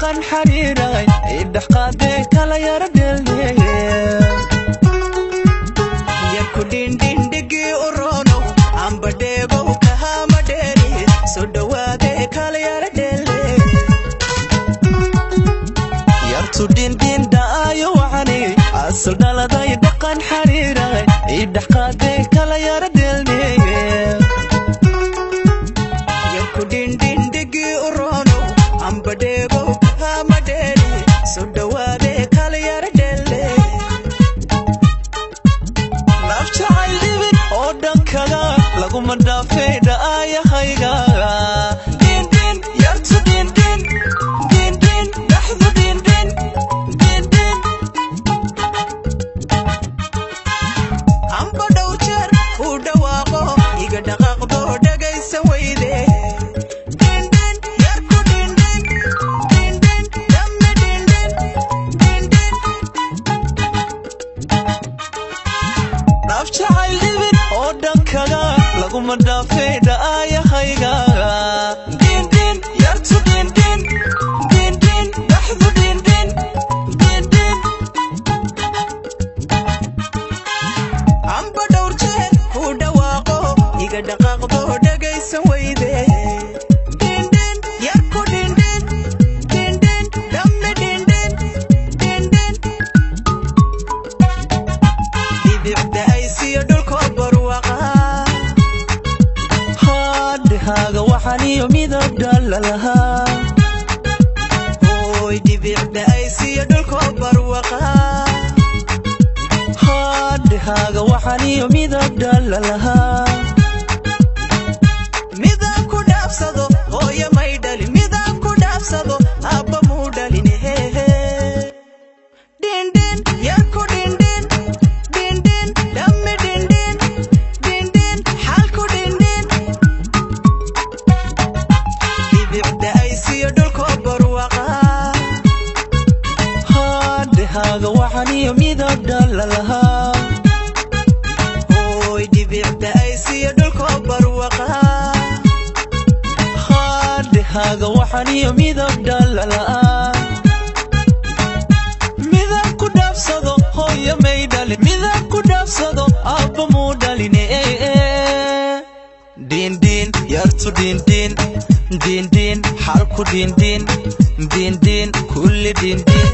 dhaqan xariiray idhax qaadee kala yara dheelneye yarku dhindhindhigi u roonow amba dheegow kahama dheeri soo dhawaadee kala yara dheele yartu dhindhindhaayo wacani asal dhaladay dhaqan xariiray idhax qaadee kala yara dheelneye yarku dhindhindhigi u roonow amba dheegow kahama dheeri soo dhawaadee kala yara dheele naf jacayl dhibin oo dhankada laguma dhaafay dha'ayahayga dhindhin yartu dhindhin dhindhin dhaxdu dhindhin dhindhin amba dhow jeer uu dhawaaqo iga dhaqaaqdo dhagaysa weyde dhindhin yarku dhindhin dhindhin dhamme dhindhin dhindhin naf jacayl dhibin oo dhankada laguma dhaafay dha'ayahayga dhindhin yartu dhindhin dhindhin dhaxdu dhindhin dhindhin amba dhowr jeer uu dhawaaqo iga dhaqaaqdo dhagaysa weyde dhindhin yarku dhindhin dhindhin dhamme dhindhin dhindhin dhibicda ay siiyo dhulkoo barwaqa haadhahaaga waxaan iyo midab dhalla lahaa hooy dhibicda ay siiyo dhulkoo barwaqa haadhahaaga waxaan iyo midab dhalla lahaa midaan ku dhaafsado hooyo may dhalin midaan ku dhaafsado aabba muu dhalin hehe dhindhin yarku dhindhin dhindhin dhamme dhindhin dhindhin xalku dhindhin dhibicda ay siiyo dhulkoo barwaqa haadhahaaga waxaan iyo midab dhalla lahaa hooy dhibicda ay siiyo dhulkoo barwaqa haadhahaaga waxaan iyo midab dhalla la'aa midaan ku dhaafsado hooyo may dhalin midaan ku dhaafsado aabba muu dhalin dhindhin yartu dhindhin dhindhin xalku dhindhin dhindhin kulli dhindhin